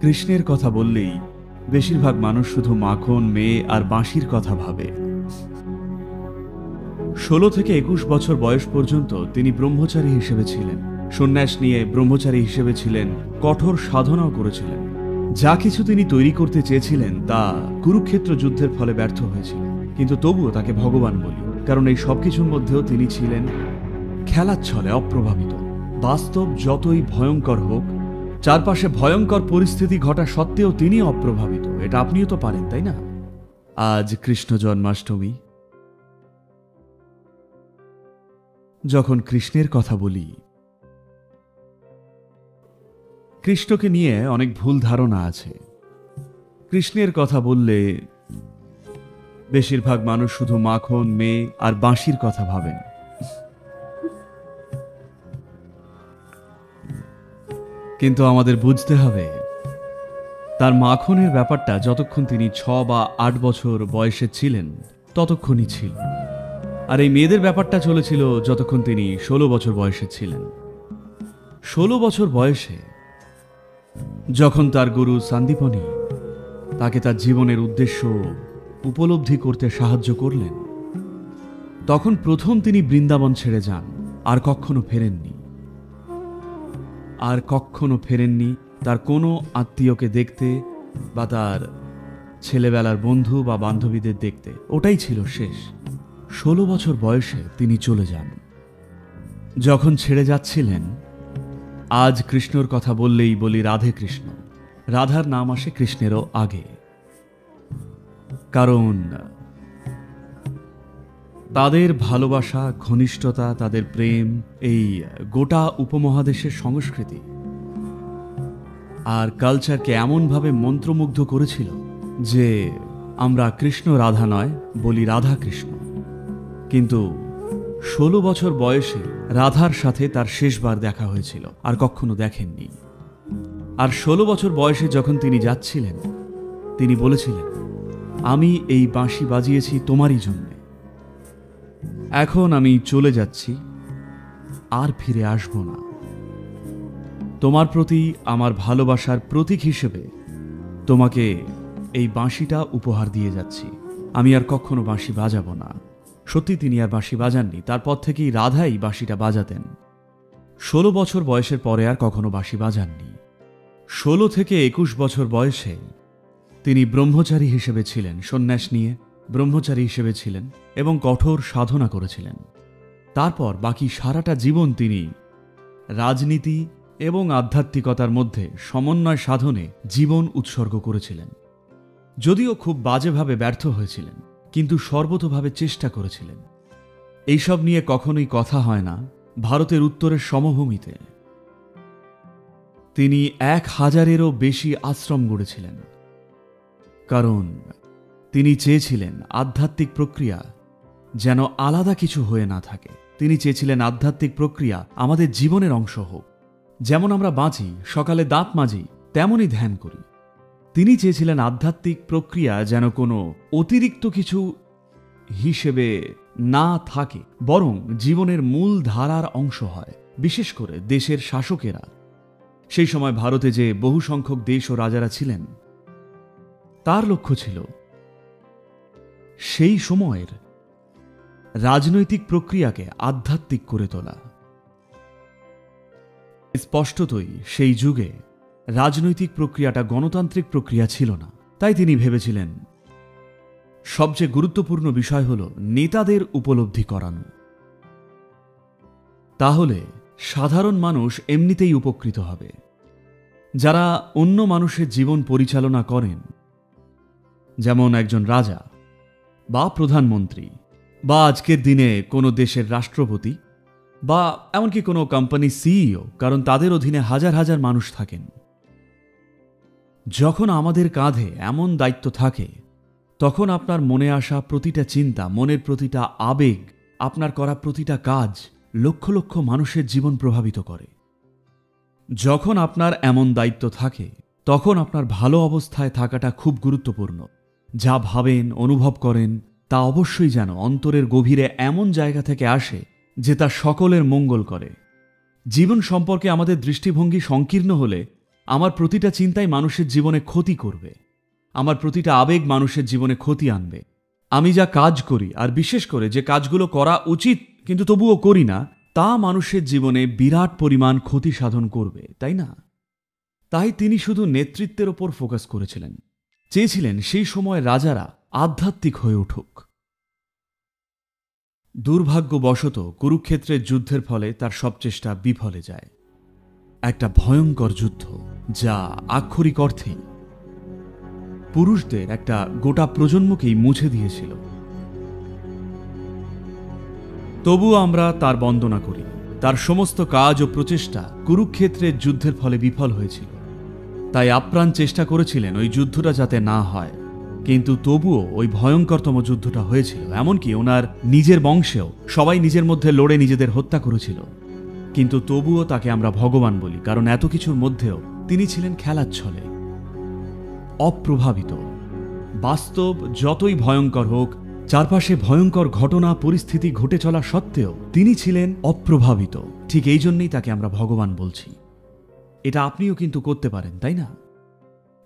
কৃষ্ণের কথা বললেই বেশিরভাগ মানুষ শুধু মাখন, মেয়ে আর বাঁশির কথা ভাবে। 16 থেকে 21 বছর বয়স পর্যন্ত তিনি ব্রহ্মচারী হিসেবে ছিলেন, সন্ন্যাস নিয়ে ব্রহ্মচারী হিসেবে ছিলেন, কঠোর সাধনাও করেছিলেন। যা কিছু তিনি তৈরি করতে চেয়েছিলেন তা কুরুক্ষেত্র যুদ্ধের ফলে ব্যর্থ হয়েছিল, কিন্তু তবুও তাকে ভগবান বলি, কারণ এই সবকিছুর মধ্যেও তিনি ছিলেন খেলার ছলে অপ্রভাবিত। বাস্তব যতই ভয়ঙ্কর হোক, চারপাশে ভয়ঙ্কর পরিস্থিতি ঘটা সত্ত্বেও তিনি অপ্রভাবিত। এটা আপনিও তো পারেন, তাই না? আজ কৃষ্ণ জন্মাষ্টমী। যখন কৃষ্ণের কথা বলি, কৃষ্ণকে নিয়ে অনেক ভুল ধারণা আছে। কৃষ্ণের কথা বললে বেশিরভাগ মানুষ শুধু মাখন, মেয়ে আর বাঁশির কথা ভাবেন। কিন্তু আমাদের বুঝতে হবে, তার মাখনের ব্যাপারটা যতক্ষণ তিনি 6 বা 8 বছর বয়সে ছিলেন ততক্ষণই ছিল, আর এই মেয়েদের ব্যাপারটা চলেছিল যতক্ষণ তিনি 16 বছর বয়সে ছিলেন। 16 বছর বয়সে যখন তার গুরু সান্দীপনী তাকে তার জীবনের উদ্দেশ্য উপলব্ধি করতে সাহায্য করলেন, তখন প্রথম তিনি বৃন্দাবন ছেড়ে যান, আর কখনো ফেরেননি তার কোনো আত্মীয়কে দেখতে বা তার ছেলেবেলার বন্ধু বা বান্ধবীদের দেখতে। ওটাই ছিল শেষ। 16 বছর বয়সে তিনি চলে যান। যখন ছেড়ে যাচ্ছিলেন, আজ কৃষ্ণর কথা বললেই বলি রাধে কৃষ্ণ। রাধার নাম আসে কৃষ্ণেরও আগে, কারণ তাদের ভালোবাসা, ঘনিষ্ঠতা, তাদের প্রেম এই গোটা উপমহাদেশের সংস্কৃতি আর কালচারকে এমনভাবে মন্ত্রমুগ্ধ করেছিল যে আমরা কৃষ্ণ রাধা নয়, বলি রাধা কৃষ্ণ। কিন্তু 16 বছর বয়সে রাধার সাথে তার শেষবার দেখা হয়েছিল, আর কখনো দেখেননি। আর 16 বছর বয়সে যখন তিনি যাচ্ছিলেন, তিনি বলেছিলেন, আমি এই বাঁশি বাজিয়েছি তোমারই জন্য, এখন আমি চলে যাচ্ছি, আর ফিরে আসব না। তোমার প্রতি আমার ভালোবাসার প্রতীক হিসেবে তোমাকে এই বাঁশিটা উপহার দিয়ে যাচ্ছি। আমি আর কখনো বাঁশি বাজাবো না। সত্যি তিনি আর বাঁশি বাজাননি। তারপর থেকেই রাধাই বাঁশিটা বাজাতেন। 16 বছর বয়সের পরে আর কখনো বাঁশি বাজাননি। 16 থেকে 21 বছর বয়সে তিনি ব্রহ্মচারী হিসেবে ছিলেন, সন্ন্যাস নিয়ে ব্রহ্মচারী হিসেবে ছিলেন এবং কঠোর সাধনা করেছিলেন। তারপর বাকি সারাটা জীবন তিনি রাজনীতি এবং আধ্যাত্মিকতার মধ্যে সমন্বয় সাধনে জীবন উৎসর্গ করেছিলেন। যদিও খুব বাজেভাবে ব্যর্থ হয়েছিলেন, কিন্তু সর্বতোভাবে চেষ্টা করেছিলেন। এইসব নিয়ে কখনোই কথা হয় না। ভারতের উত্তরের সমভূমিতে তিনি 1000-এরও বেশি আশ্রম গড়েছিলেন, কারণ তিনি চেয়েছিলেন আধ্যাত্মিক প্রক্রিয়া যেন আলাদা কিছু হয়ে না থাকে। তিনি চেয়েছিলেন আধ্যাত্মিক প্রক্রিয়া আমাদের জীবনের অংশ হোক। যেমন আমরা বাঁচি, সকালে দাঁত মাজি, তেমনই ধ্যান করি। তিনি চেয়েছিলেন আধ্যাত্মিক প্রক্রিয়া যেন কোনো অতিরিক্ত কিছু হিসেবে না থাকে, বরং জীবনের মূল ধারার অংশ হয়। বিশেষ করে দেশের শাসকেরা, সেই সময় ভারতে যে বহু সংখ্যক দেশ ও রাজারা ছিলেন, তার লক্ষ্য ছিল সেই সময়ের রাজনৈতিক প্রক্রিয়াকে আধ্যাত্মিক করে তোলা। স্পষ্টতই সেই যুগে রাজনৈতিক প্রক্রিয়াটা গণতান্ত্রিক প্রক্রিয়া ছিল না। তাই তিনি ভেবেছিলেন সবচেয়ে গুরুত্বপূর্ণ বিষয় হল নেতাদের উপলব্ধি করানো। তাহলে সাধারণ মানুষ এমনিতেই উপকৃত হবে। যারা অন্য মানুষের জীবন পরিচালনা করেন, যেমন একজন রাজা বা প্রধানমন্ত্রী বা আজকের দিনে কোনো দেশের রাষ্ট্রপতি বা এমনকি কোনো কোম্পানি সিইও, কারণ তাদের অধীনে হাজার হাজার মানুষ থাকেন। যখন আমাদের কাঁধে এমন দায়িত্ব থাকে, তখন আপনার মনে আসা প্রতিটা চিন্তা, মনের প্রতিটা আবেগ, আপনার করা প্রতিটা কাজ লক্ষ লক্ষ মানুষের জীবন প্রভাবিত করে। যখন আপনার এমন দায়িত্ব থাকে, তখন আপনার ভালো অবস্থায় থাকাটা খুব গুরুত্বপূর্ণ। যা ভাবেন, অনুভব করেন, তা অবশ্যই যেন অন্তরের গভীরে এমন জায়গা থেকে আসে যে তা সকলের মঙ্গল করে। জীবন সম্পর্কে আমাদের দৃষ্টিভঙ্গি সংকীর্ণ হলে আমার প্রতিটা চিন্তাই মানুষের জীবনে ক্ষতি করবে, আমার প্রতিটা আবেগ মানুষের জীবনে ক্ষতি আনবে। আমি যা কাজ করি, আর বিশেষ করে যে কাজগুলো করা উচিত কিন্তু তবুও করি না, তা মানুষের জীবনে বিরাট পরিমাণ ক্ষতি সাধন করবে, তাই না? তাই তিনি শুধু নেতৃত্বের ওপর ফোকাস করেছিলেন, চেয়েছিলেন সেই সময় রাজারা আধ্যাত্মিক হয়ে উঠুক। দুর্ভাগ্যবশত কুরুক্ষেত্রের যুদ্ধের ফলে তার সব চেষ্টা বিফলে যায়। একটা ভয়ঙ্কর যুদ্ধ, যা আক্ষরিক অর্থেই পুরুষদের একটা গোটা প্রজন্মকেই মুছে দিয়েছিল। তবুও আমরা তার বন্দনা করি। তার সমস্ত কাজ ও প্রচেষ্টা কুরুক্ষেত্রের যুদ্ধের ফলে বিফল হয়েছিল। তাই আপ্রাণ চেষ্টা করেছিলেন ওই যুদ্ধটা যাতে না হয়, কিন্তু তবুও ওই ভয়ঙ্করতম যুদ্ধটা হয়েছিল। এমনকি ওনার নিজের বংশেও সবাই নিজের মধ্যে লড়ে নিজেদের হত্যা করেছিল। কিন্তু তবুও তাকে আমরা ভগবান বলি, কারণ এত কিছুর মধ্যেও তিনি ছিলেন খেলার ছলে, অপ্রভাবিত। বাস্তব যতই ভয়ঙ্কর হোক, চারপাশে ভয়ঙ্কর ঘটনা পরিস্থিতি ঘটে চলা সত্ত্বেও তিনি ছিলেন অপ্রভাবিত। ঠিক এই জন্যই তাকে আমরা ভগবান বলছি। এটা আপনিও কিন্তু করতে পারেন, তাই না?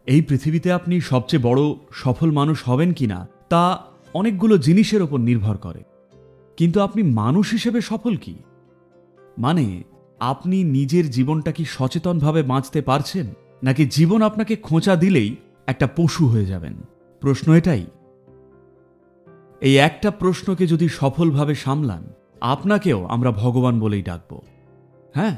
এই পৃথিবীতে আপনি সবচেয়ে বড় সফল মানুষ হবেন কিনা তা অনেকগুলো জিনিসের ওপর নির্ভর করে, কিন্তু আপনি মানুষ হিসেবে সফল কি? মানে আপনি নিজের জীবনটা কি সচেতনভাবে বাঁচতে পারছেন, নাকি জীবন আপনাকে খোঁচা দিলেই একটা পশু হয়ে যাবেন? প্রশ্ন এটাই। এই একটা প্রশ্নকে যদি সফলভাবে সামলান, আপনাকেও আমরা ভগবান বলেই ডাকব। হ্যাঁ,